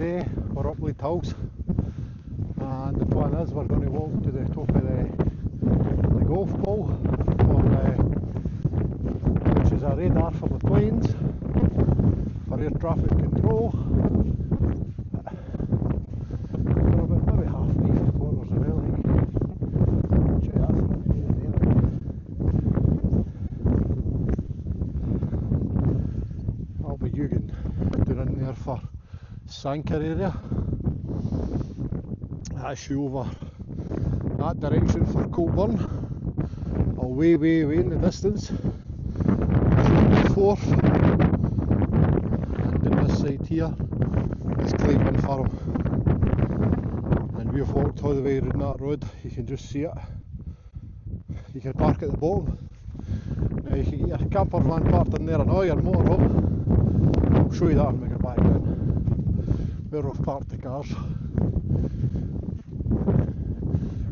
today we're up Lowthers, and the plan is we're going to walk to the top of the golf ball, which is a radar for the planes, for air traffic control. We're about maybe halfway, 3/4 of an hour. Check that front here there. I'll be using down in there for Sanker area. That's you over that direction for Coburn, away in the distance. Forth, and then this side here is Cleveland Farm, and we've walked all the way around that road. You can just see it. You can park at the bottom. Now you can get your camper van parked in there and all your motorhome. I'll show you that when we get back down where we've parked the cars.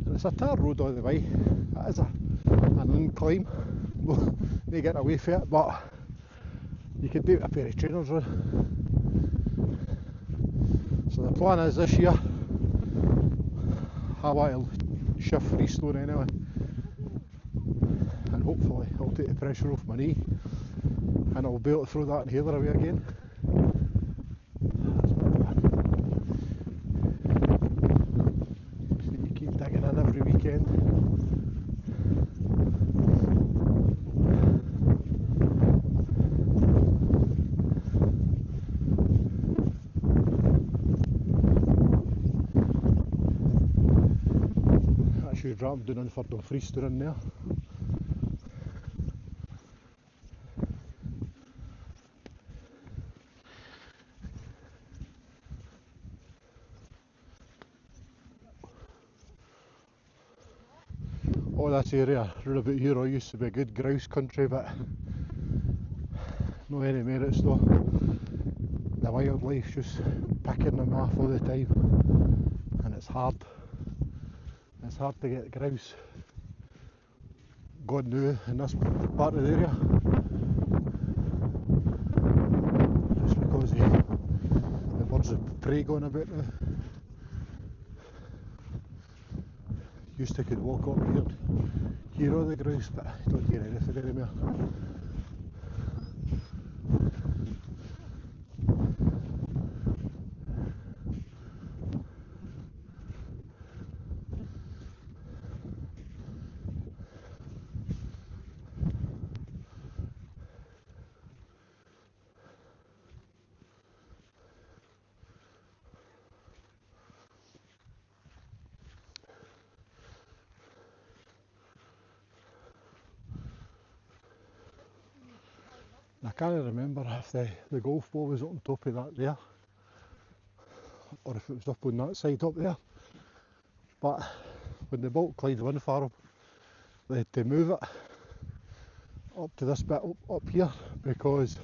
And it's a tar road all the way. It is an incline. They get away from it, but you can do it a pair of trainers on. So the plan is this year, I want to shift freestone anyway, and hopefully I'll take the pressure off my knee and I'll be able to throw that inhaler away again. Just need to keep digging in every weekend. Drop down in for Dumfries in there. All that area round about here all used to be a good grouse country, but no any merits though. The wildlife's just picking them off all the time, and it's hard. It's hard to get grouse going now in this part of the area, just because the birds of prey going about now. Used to could walk up here and hear all the grouse, but I don't hear anything anymore. I can't remember if the golf ball was up on top of that there, or if it was up on that side up there, but when they built Clyde Farm, they had to move it up to this bit up here because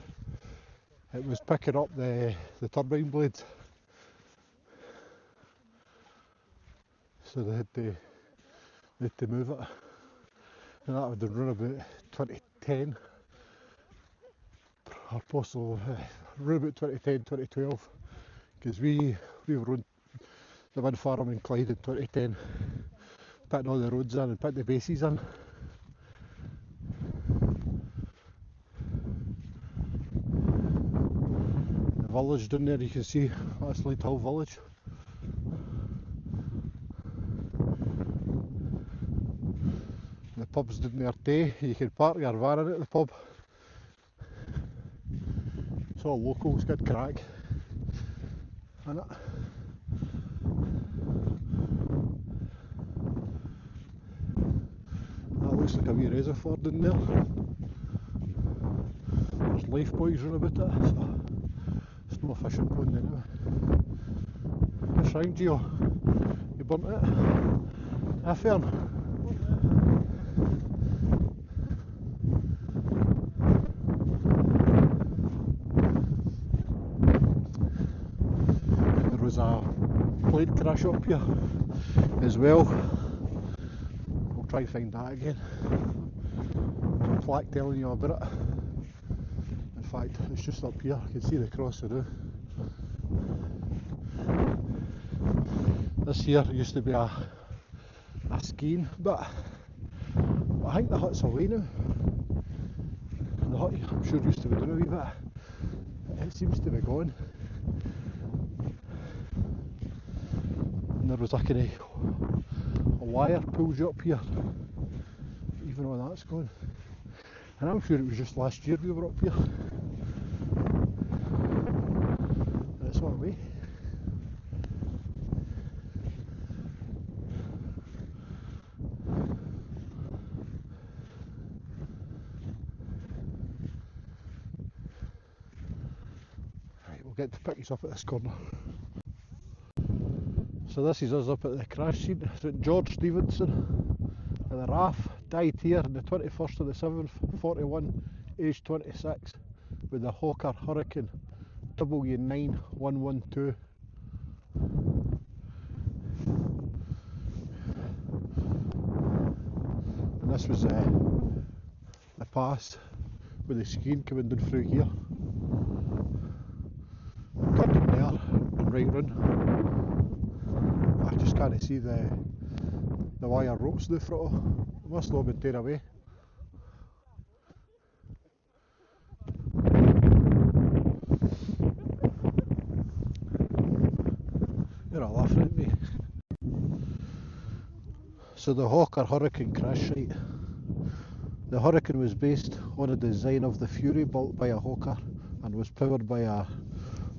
it was picking up the turbine blades, so they had to move it, and that would have run about 2010. Or possible around about 2010, 2012, because we were on the wind farm in Clyde in 2010, putting all the roads in and putting the bases in. The village down there, you can see that's Light Hill Village. The pub's down there too. You can park your van in at the pub. It's all local, it's good crack, isn't it? That looks like a wee reservoir down there. There's life buoys round about it, so it's no fishing pond anyway. What's wrong, Gio? You burnt it? Ah, Fern? Was a plane crash up here as well. We'll try and find that again. There's a plaque telling you about it. In fact, it's just up here. You can see the cross of the This here used to be a skiing bit. I think the hut's away now. The hut, I'm sure, used to be doing a wee bit. It seems to be gone. And there was a kind of a wire pulls you up here. Even though that's gone. And I'm sure it was just last year we were up here. And it's all away. We'll get to pick us up at this corner. So this is us up at the crash scene. St George Stevenson and the RAF died here on the 21st of the 7th, 41, aged 26, with the Hawker Hurricane W9112. And this was the pass with the skiing coming down through here. Turned in there and right round. I just can't see the wire ropes through front. It must not have been taken away. You're all laughing at me. So the Hawker Hurricane crash site. The Hurricane was based on a design of the Fury built by a Hawker and was powered by a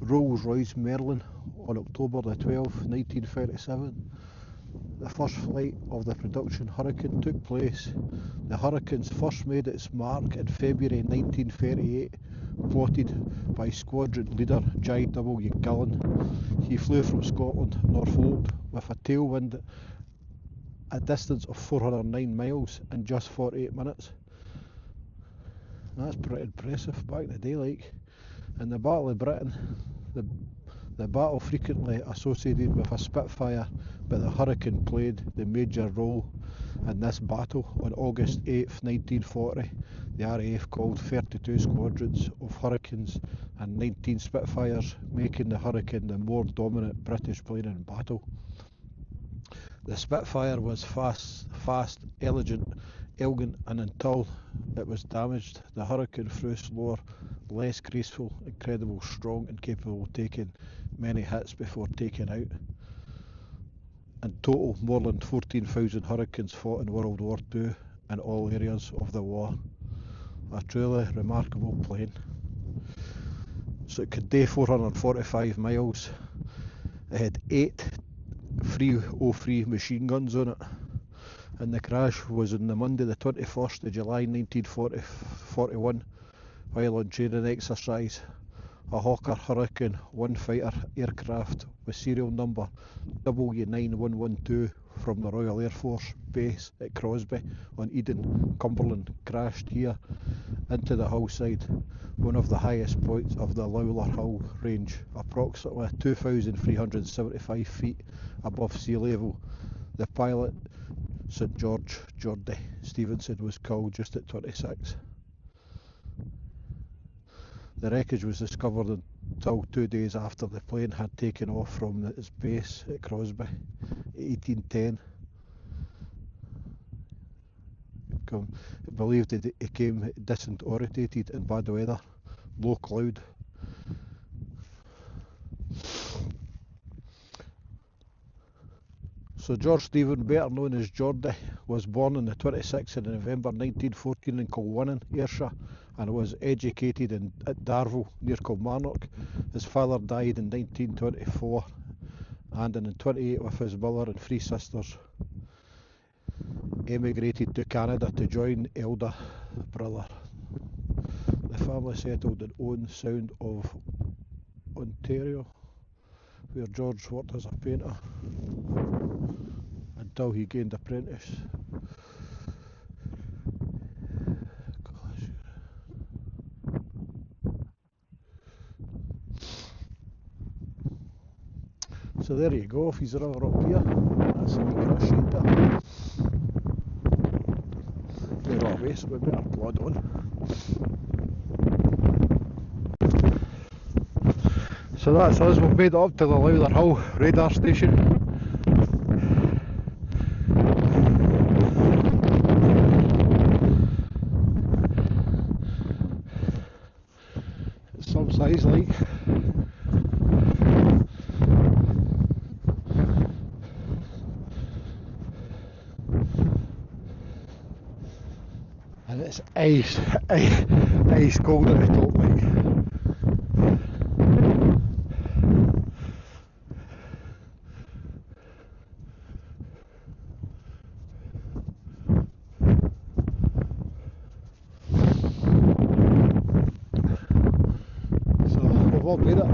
Rolls-Royce Merlin on October the 12th, 1937. The first flight of the production Hurricane took place. The Hurricanes first made its mark in February 1938, plotted by squadron leader J.W. Gillan. He flew from Scotland, Norfolk, with a tailwind a distance of 409 miles in just 48 minutes. That's pretty impressive back in the day, like. In the Battle of Britain, the battle frequently associated with a Spitfire, but the Hurricane played the major role in this battle. On August 8th, 1940, the RAF called 32 squadrons of Hurricanes and 19 Spitfires, making the Hurricane the more dominant British plane in battle. The Spitfire was fast, elegant, and until it was damaged, the Hurricane flew slower, less graceful, incredible, strong and capable of taking many hits before taking out. In total, more than 14,000 Hurricanes fought in World War II in all areas of the war. A truly remarkable plane. So it could do 445 miles. It had 8 303 machine guns on it. And the crash was on the Monday the 21st of July 1941 while on training exercise. A Hawker Hurricane 1 fighter aircraft with serial number W9112 from the Royal Air Force base at Crosby on Eden, Cumberland, crashed here into the hillside, one of the highest points of the Lowther Hill range, approximately 2,375 feet above sea level. The pilot, St George Geordie Stevenson, was killed just at 26. The wreckage was discovered until 2 days after the plane had taken off from its base at Crosby, 1810. Believed it became disorientated in bad weather, low cloud. So George Stephen, better known as Geordie, was born on the 26th of November 1914 in Kilwinning, Ayrshire, and was educated at Darvel near Kilmarnock. His father died in 1924, and in 1928 with his mother and 3 sisters emigrated to Canada to join elder brother. The family settled in Owen Sound of Ontario, where George worked as a painter until he gained apprentice. So there you go, if he's ever up here, that's a wee crush sheet there. We're all away, so we better plod on. So that's us, we've made it up to the Lowther Hill radar station. it's ice cold at the top, like. So we've all made it.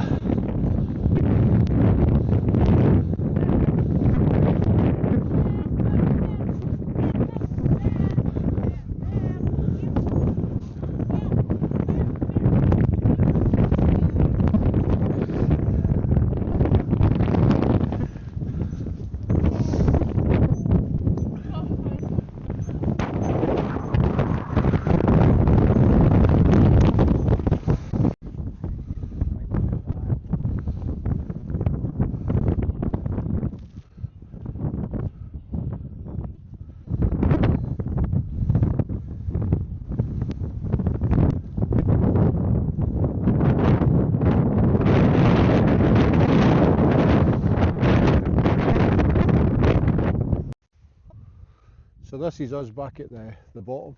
So this is us back at the bottom,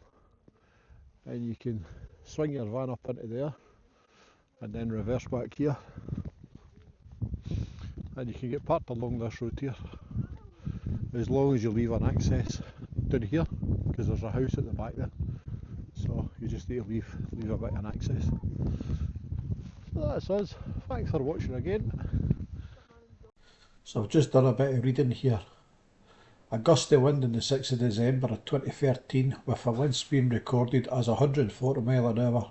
and you can swing your van up into there and then reverse back here, and you can get parked along this road here as long as you leave an access down here, because there's a house at the back there, so you just need to leave a bit of an access. So that's us. Thanks for watching again. So I've just done a bit of reading here. A gusty wind on the 6th of December of 2013 with a wind speed recorded as 140 mile an hour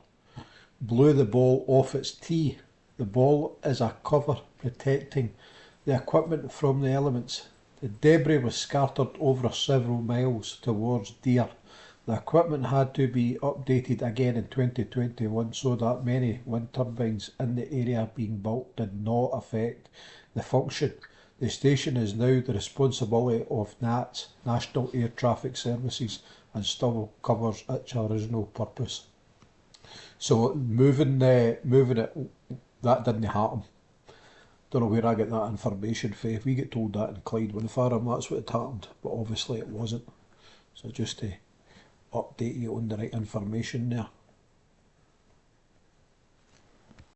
blew the ball off its tee. The ball is a cover protecting the equipment from the elements. The debris was scattered over several miles towards Deer. The equipment had to be updated again in 2021 so that many wind turbines in the area being built did not affect the function. The station is now the responsibility of NATS, National Air Traffic Services, and still covers its original purpose. So moving it, that didn't happen. Don't know where I get that information from. We get told that in Clyde Windfarm, that's what had happened, but obviously it wasn't. So just to update you on the right information there.